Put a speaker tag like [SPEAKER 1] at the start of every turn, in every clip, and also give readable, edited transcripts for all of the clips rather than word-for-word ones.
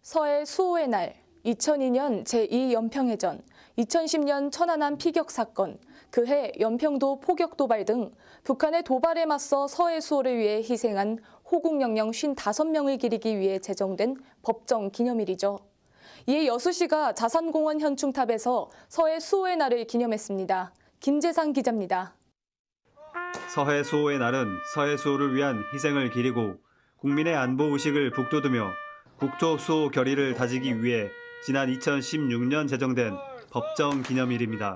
[SPEAKER 1] 서해 수호의 날, 2002년 제2연평해전, 2010년 천안함 피격 사건, 그해 연평도 포격 도발 등 북한의 도발에 맞서 서해 수호를 위해 희생한 호국영령 55명을 기리기 위해 제정된 법정 기념일이죠. 이에 여수시가 자산공원 현충탑에서 서해 수호의 날을 기념했습니다. 김재상 기자입니다.
[SPEAKER 2] 서해 수호의 날은 서해 수호를 위한 희생을 기리고 국민의 안보 의식을 북돋우며 국토 수호 결의를 다지기 위해 지난 2016년 제정된 법정 기념일입니다.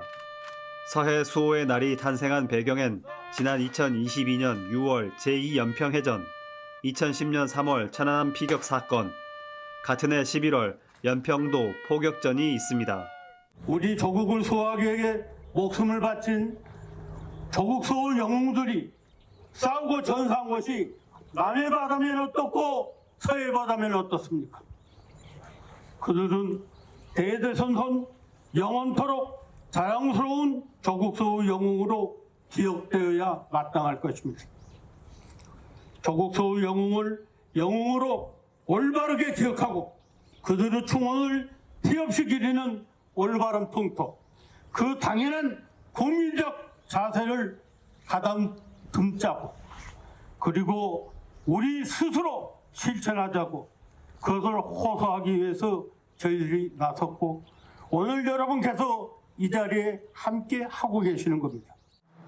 [SPEAKER 2] 서해 수호의 날이 탄생한 배경엔 지난 2022년 6월 제2연평해전, 2010년 3월 천안함 피격 사건, 같은 해 11월 연평도 포격전이 있습니다.
[SPEAKER 3] 우리 조국을 수호하기 위해 목숨을 바친 조국 수호 영웅들이 싸우고 전사한 것이 남해 바다면 어떻고 서해 바다면 어떻습니까? 그들은 대대손손 영원토록 자랑스러운 조국 수호 영웅으로 기억되어야 마땅할 것입니다. 조국 수호 영웅을 영웅으로 올바르게 기억하고 그들의 충원을 티없이 기리는 올바른 풍토, 그 당연한 국민적 자세를 가다듬자고, 그리고 우리 스스로 실천하자고, 그것을 호소하기 위해서 저희들이 나섰고 오늘 여러분께서 이 자리에 함께 하고 계시는 겁니다.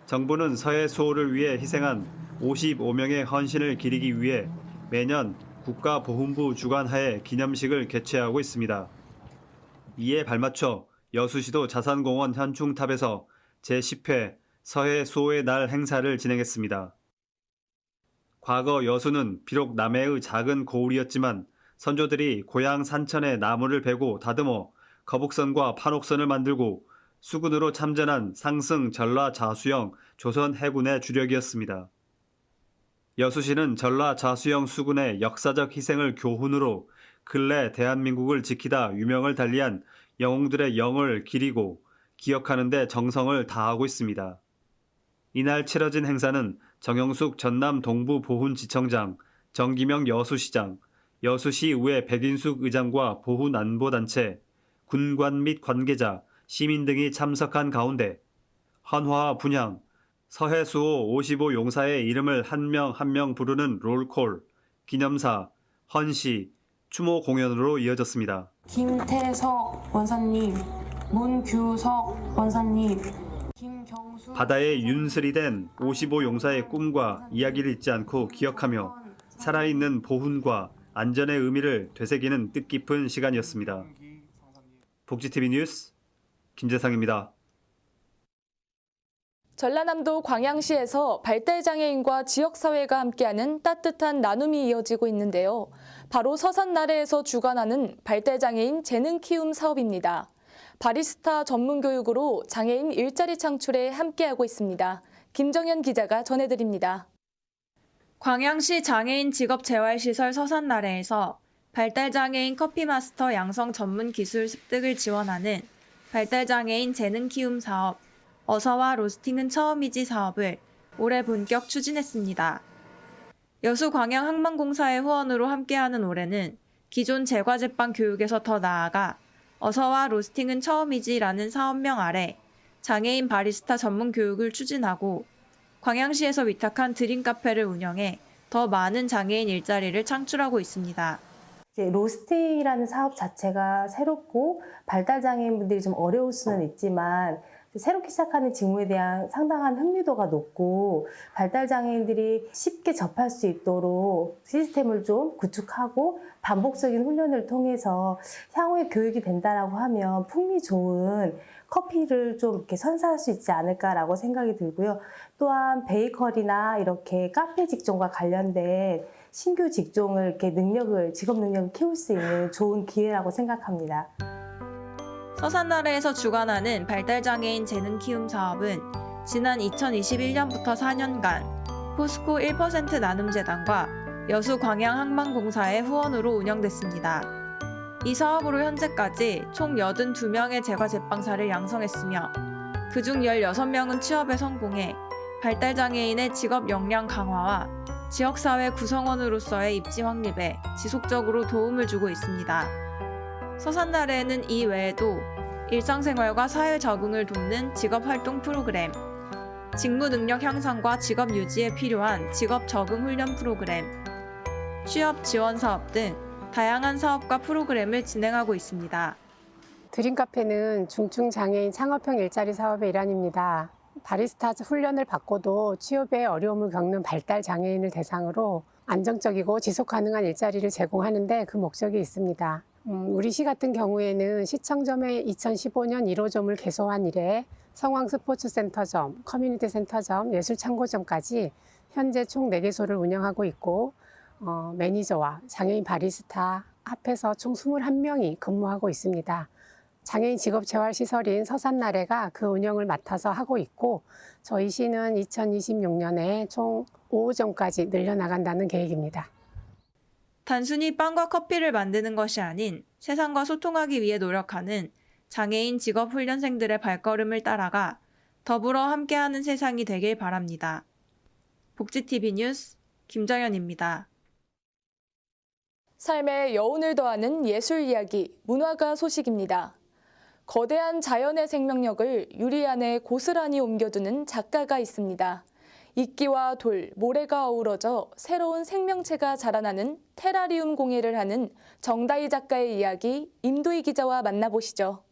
[SPEAKER 2] 정부는 서해 수호를 위해 희생한 55명의 헌신을 기리기 위해 매년 국가보훈부 주관하에 기념식을 개최하고 있습니다. 이에 발맞춰 여수시도 자산공원 현충탑에서 제10회 서해 수호의 날 행사를 진행했습니다. 과거 여수는 비록 남해의 작은 고을이었지만 선조들이 고향 산천에 나무를 베고 다듬어 거북선과 판옥선을 만들고 수군으로 참전한 상승 전라 자수영 조선 해군의 주력이었습니다. 여수시는 전라 자수영 수군의 역사적 희생을 교훈으로 근래 대한민국을 지키다 유명을 달리한 영웅들의 영을 기리고 기억하는 데 정성을 다하고 있습니다. 이날 치러진 행사는 정영숙 전남 동부보훈지청장, 정기명 여수시장, 여수시의회 백인숙 의장과 보훈안보단체, 군관 및 관계자, 시민 등이 참석한 가운데 헌화와 분향, 서해 수호 55용사의 이름을 한 명 한 명 부르는 롤콜, 기념사, 헌시, 추모 공연으로 이어졌습니다.
[SPEAKER 4] 김태석 원사님, 문규석 원사님,
[SPEAKER 2] 바다에 윤슬이 된 55용사의 꿈과 이야기를 잊지 않고 기억하며 살아있는 보훈과 안전의 의미를 되새기는 뜻깊은 시간이었습니다. 복지TV 뉴스 김재상입니다.
[SPEAKER 1] 전라남도 광양시에서 발달장애인과 지역사회가 함께하는 따뜻한 나눔이 이어지고 있는데요. 바로 서산나래에서 주관하는 발달장애인 재능 키움 사업입니다. 바리스타 전문 교육으로 장애인 일자리 창출에 함께하고 있습니다. 김정현 기자가 전해드립니다.
[SPEAKER 5] 광양시 장애인 직업재활시설 서산나래에서 발달장애인 커피마스터 양성 전문 기술 습득을 지원하는 발달장애인 재능 키움 사업 어서와 로스팅은 처음이지 사업을 올해 본격 추진했습니다. 여수 광양항만공사의 후원으로 함께하는 올해는 기존 제과제빵 교육에서 더 나아가 어서와 로스팅은 처음이지라는 사업명 아래 장애인 바리스타 전문 교육을 추진하고 광양시에서 위탁한 드림카페를 운영해 더 많은 장애인 일자리를 창출하고 있습니다.
[SPEAKER 6] 로스팅이라는 사업 자체가 새롭고 발달장애인분들이 좀 어려울 수는 있지만 새롭게 시작하는 직무에 대한 상당한 흥미도가 높고 발달장애인들이 쉽게 접할 수 있도록 시스템을 좀 구축하고 반복적인 훈련을 통해서 향후에 교육이 된다라고 하면 풍미 좋은 커피를 좀 이렇게 선사할 수 있지 않을까라고 생각이 들고요. 또한 베이커리나 이렇게 카페 직종과 관련된 신규 직종을 이렇게 직업 능력을 키울 수 있는 좋은 기회라고 생각합니다.
[SPEAKER 5] 서산나래에서 주관하는 발달장애인 재능 키움 사업은 지난 2021년부터 4년간 포스코 1% 나눔재단과 여수 광양항만공사의 후원으로 운영됐습니다. 이 사업으로 현재까지 총 82명의 제과제빵사를 양성했으며 그중 16명은 취업에 성공해 발달장애인의 직업 역량 강화와 지역사회 구성원으로서의 입지 확립에 지속적으로 도움을 주고 있습니다. 서산나래에는 이 외에도 일상생활과 사회 적응을 돕는 직업활동 프로그램, 직무 능력 향상과 직업 유지에 필요한 직업 적응 훈련 프로그램, 취업 지원 사업 등 다양한 사업과 프로그램을 진행하고 있습니다.
[SPEAKER 7] 드림카페는 중증장애인 창업형 일자리 사업의 일환입니다. 바리스타 훈련을 받고도 취업에 어려움을 겪는 발달장애인을 대상으로 안정적이고 지속 가능한 일자리를 제공하는 데 그 목적이 있습니다. 우리 시 같은 경우에는 시청점의 2015년 1호점을 개소한 이래 성황스포츠센터점, 커뮤니티센터점, 예술창고점까지 현재 총 4개소를 운영하고 있고 매니저와 장애인 바리스타 합해서 총 21명이 근무하고 있습니다. 장애인 직업재활시설인 서산나래가 그 운영을 맡아서 하고 있고 저희 시는 2026년에 총 5호점까지 늘려나간다는 계획입니다.
[SPEAKER 5] 단순히 빵과 커피를 만드는 것이 아닌 세상과 소통하기 위해 노력하는 장애인 직업훈련생들의 발걸음을 따라가 더불어 함께하는 세상이 되길 바랍니다. 복지TV 뉴스 김정현입니다.
[SPEAKER 1] 삶의 여운을 더하는 예술 이야기, 문화가 소식입니다. 거대한 자연의 생명력을 유리 안에 고스란히 옮겨두는 작가가 있습니다. 이끼와 돌, 모래가 어우러져 새로운 생명체가 자라나는 테라리움 공예를 하는 정다희 작가의 이야기, 임도희 기자와 만나보시죠.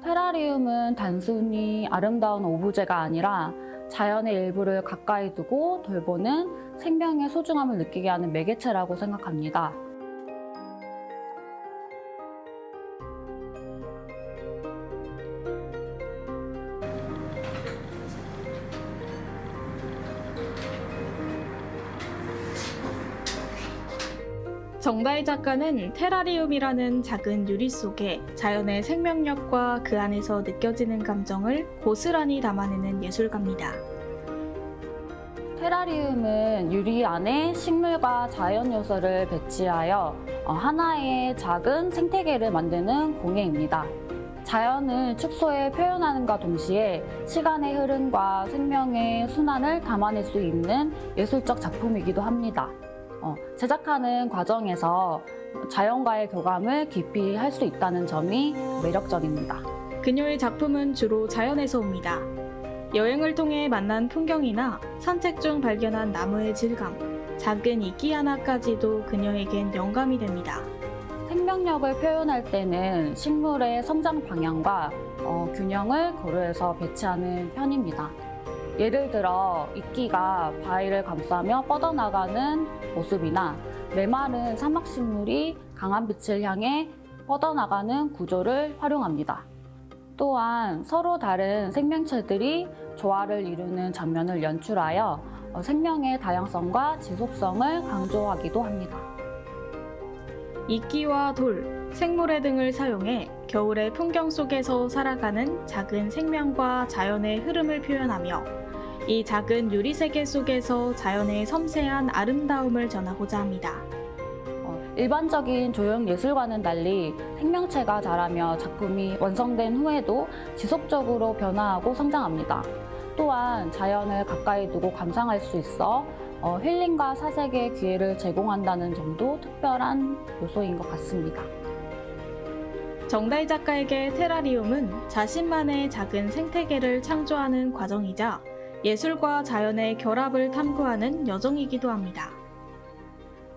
[SPEAKER 8] 테라리움은 단순히 아름다운 오브제가 아니라 자연의 일부를 가까이 두고 돌보는 생명의 소중함을 느끼게 하는 매개체라고 생각합니다.
[SPEAKER 9] 정다희 작가는 테라리움이라는 작은 유리 속에 자연의 생명력과 그 안에서 느껴지는 감정을 고스란히 담아내는 예술가입니다.
[SPEAKER 8] 테라리움은 유리 안에 식물과 자연 요소를 배치하여 하나의 작은 생태계를 만드는 공예입니다. 자연을 축소해 표현하는과 동시에 시간의 흐름과 생명의 순환을 담아낼 수 있는 예술적 작품이기도 합니다. 제작하는 과정에서 자연과의 교감을 깊이 할 수 있다는 점이 매력적입니다.
[SPEAKER 9] 그녀의 작품은 주로 자연에서 옵니다. 여행을 통해 만난 풍경이나 산책 중 발견한 나무의 질감, 작은 이끼 하나까지도 그녀에겐 영감이 됩니다.
[SPEAKER 8] 생명력을 표현할 때는 식물의 성장 방향과 균형을 고려해서 배치하는 편입니다. 예를 들어 이끼가 바위를 감싸며 뻗어나가는 모습이나 메마른 사막식물이 강한 빛을 향해 뻗어나가는 구조를 활용합니다. 또한 서로 다른 생명체들이 조화를 이루는 장면을 연출하여 생명의 다양성과 지속성을 강조하기도 합니다.
[SPEAKER 9] 이끼와 돌, 생모래 등을 사용해 겨울의 풍경 속에서 살아가는 작은 생명과 자연의 흐름을 표현하며 이 작은 유리 세계 속에서 자연의 섬세한 아름다움을 전하고자 합니다.
[SPEAKER 8] 일반적인 조형 예술과는 달리 생명체가 자라며 작품이 완성된 후에도 지속적으로 변화하고 성장합니다. 또한 자연을 가까이 두고 감상할 수 있어 힐링과 사색의 기회를 제공한다는 점도 특별한 요소인 것 같습니다.
[SPEAKER 9] 정다희 작가에게 테라리움은 자신만의 작은 생태계를 창조하는 과정이자 예술과 자연의 결합을 탐구하는 여정이기도 합니다.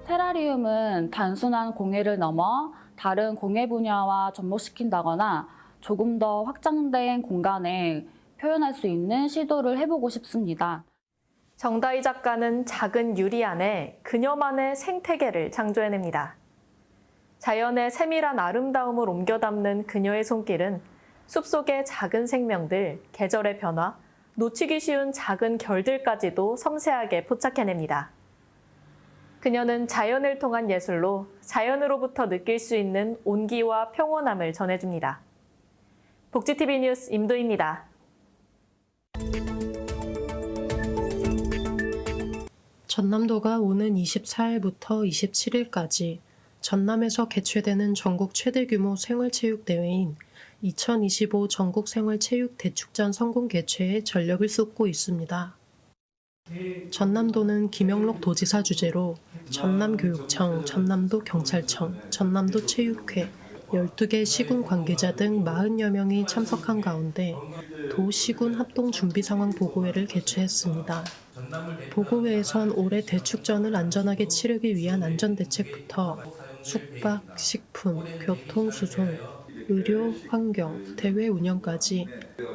[SPEAKER 8] 테라리움은 단순한 공예를 넘어 다른 공예 분야와 접목시킨다거나 조금 더 확장된 공간에 표현할 수 있는 시도를 해보고 싶습니다.
[SPEAKER 10] 정다희 작가는 작은 유리 안에 그녀만의 생태계를 창조해냅니다. 자연의 세밀한 아름다움을 옮겨 담는 그녀의 손길은 숲속의 작은 생명들, 계절의 변화, 놓치기 쉬운 작은 결들까지도 섬세하게 포착해냅니다. 그녀는 자연을 통한 예술로 자연으로부터 느낄 수 있는 온기와 평온함을 전해줍니다. 복지TV 뉴스 임도희입니다.
[SPEAKER 11] 전남도가 오는 24일부터 27일까지 전남에서 개최되는 전국 최대 규모 생활체육대회인 2025 전국 생활체육 대축전 성공 개최에 전력을 쏟고 있습니다. 전남도는 김영록 도지사 주재로 전남교육청, 전남도 경찰청, 전남도 체육회, 12개 시군 관계자 등 40여 명이 참석한 가운데 도 시군 합동 준비 상황 보고회를 개최했습니다. 보고회에선 올해 대축전을 안전하게 치르기 위한 안전대책부터 숙박, 식품, 교통, 수송, 의료, 환경, 대회 운영까지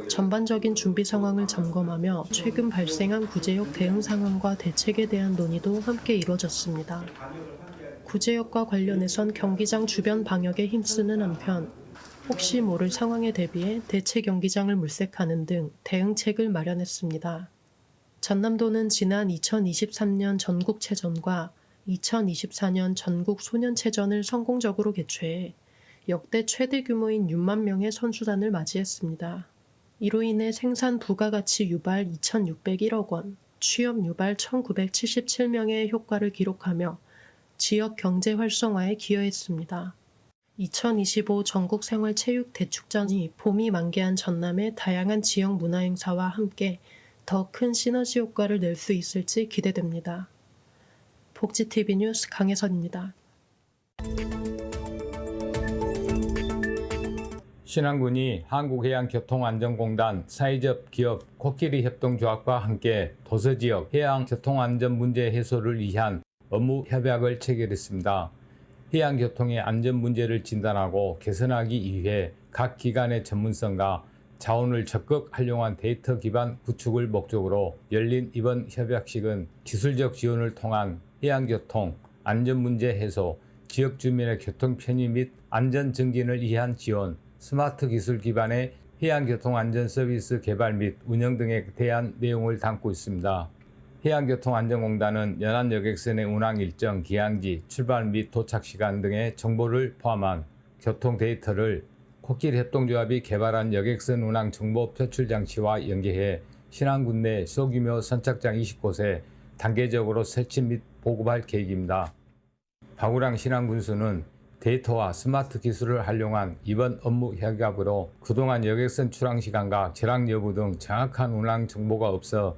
[SPEAKER 11] 전반적인 준비 상황을 점검하며 최근 발생한 구제역 대응 상황과 대책에 대한 논의도 함께 이뤄졌습니다. 구제역과 관련해선 경기장 주변 방역에 힘쓰는 한편 혹시 모를 상황에 대비해 대체 경기장을 물색하는 등 대응책을 마련했습니다. 전남도는 지난 2023년 전국체전과 2024년 전국 소년체전을 성공적으로 개최해 역대 최대 규모인 6만 명의 선수단을 맞이했습니다. 이로 인해 생산 부가가치 유발 2,601억 원, 취업 유발 1,977명의 효과를 기록하며 지역 경제 활성화에 기여했습니다. 2025 전국 생활체육 대축전이 봄이 만개한 전남의 다양한 지역 문화행사와 함께 더 큰 시너지 효과를 낼 수 있을지 기대됩니다. 복지TV 뉴스 강혜선입니다.
[SPEAKER 12] 신안군이 한국해양교통안전공단 사회적 기업 코끼리 협동조합과 함께 도서지역 해양교통안전 문제 해소를 위한 업무 협약을 체결했습니다. 해양교통의 안전 문제를 진단하고 개선하기 위해 각 기관의 전문성과 자원을 적극 활용한 데이터 기반 구축을 목적으로 열린 이번 협약식은 기술적 지원을 통한 해양교통 안전 문제 해소, 지역 주민의 교통 편의 및 안전 증진을 위한 지원, 스마트 기술 기반의 해양교통 안전 서비스 개발 및 운영 등에 대한 내용을 담고 있습니다. 해양교통안전공단은 연안 여객선의 운항 일정, 기항지, 출발 및 도착 시간 등의 정보를 포함한 교통 데이터를 코끼리 협동조합이 개발한 여객선 운항 정보 표출 장치와 연계해 신안군 내 소규모 선착장 20곳에 단계적으로 설치 및 보급할 계획입니다. 박우랑 신안군수는 데이터와 스마트 기술을 활용한 이번 업무 협약으로 그동안 여객선 출항 시간과 결항 여부 등 정확한 운항 정보가 없어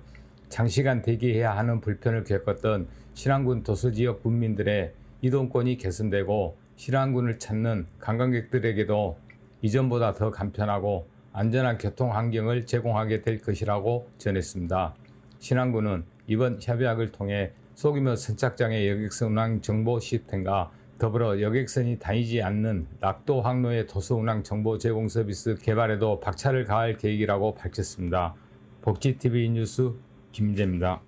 [SPEAKER 12] 장시간 대기해야 하는 불편을 겪었던 신안군 도서지역 군민들의 이동권이 개선되고 신안군을 찾는 관광객들에게도 이전보다 더 간편하고 안전한 교통 환경을 제공하게 될 것이라고 전했습니다. 신안군은 이번 협약을 통해 소규모 선착장의 여객선 운항 정보 시스템과 더불어 여객선이 다니지 않는 낙도 항로의 도서 운항 정보 제공 서비스 개발에도 박차를 가할 계획이라고 밝혔습니다. 복지TV 뉴스 김재입니다.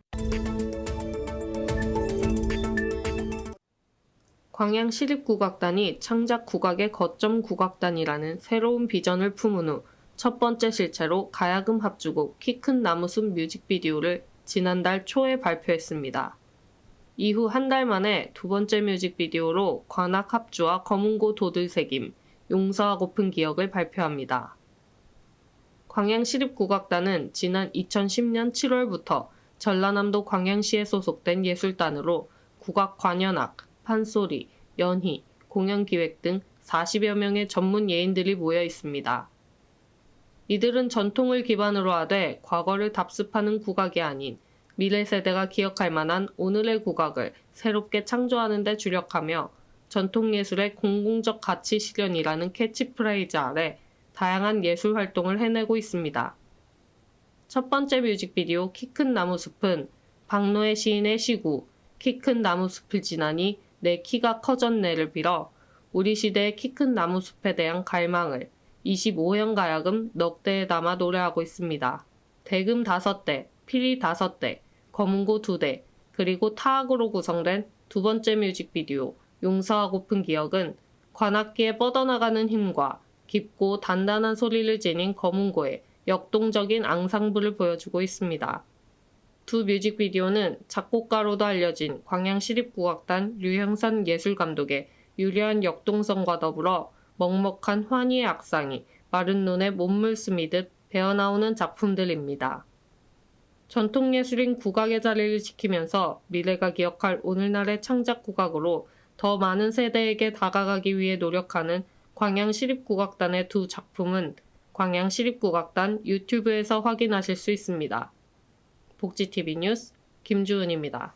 [SPEAKER 13] 광양시립국악단이 창작 국악의 거점 국악단이라는 새로운 비전을 품은 후 첫 번째 실체로 가야금 합주곡 키 큰 나무숲 뮤직비디오를 지난달 초에 발표했습니다. 이후 한 달 만에 두 번째 뮤직비디오로 관악 합주와 검은고 도들새김, 용서하고픈 기억을 발표합니다. 광양시립국악단은 지난 2010년 7월부터 전라남도 광양시에 소속된 예술단으로 국악 관현악, 판소리, 연희, 공연기획 등 40여 명의 전문 예인들이 모여 있습니다. 이들은 전통을 기반으로 하되 과거를 답습하는 국악이 아닌 미래 세대가 기억할 만한 오늘의 국악을 새롭게 창조하는 데 주력하며 전통예술의 공공적 가치 실현이라는 캐치프레이즈 아래 다양한 예술 활동을 해내고 있습니다. 첫 번째 뮤직비디오 키 큰 나무숲은 박노해 시인의 시구 키 큰 나무숲을 지나니 내 키가 커졌네를 빌어 우리 시대의 키 큰 나무숲에 대한 갈망을 25형 가야금 넉 대에 담아 노래하고 있습니다. 대금 5대, 피리 5대, 검은고 2대, 그리고 타악으로 구성된 두 번째 뮤직비디오 용서하고픈 기억은 관악기에 뻗어나가는 힘과 깊고 단단한 소리를 지닌 검은고의 역동적인 앙상블을 보여주고 있습니다. 두 뮤직비디오는 작곡가로도 알려진 광양시립국악단 류형선 예술감독의 유려한 역동성과 더불어 먹먹한 환희의 악상이 마른 눈에 몸물 스미듯 배어나오는 작품들입니다. 전통예술인 국악의 자리를 지키면서 미래가 기억할 오늘날의 창작 국악으로 더 많은 세대에게 다가가기 위해 노력하는 광양시립국악단의 두 작품은 광양시립국악단 유튜브에서 확인하실 수 있습니다. 복지TV 뉴스 김주은입니다.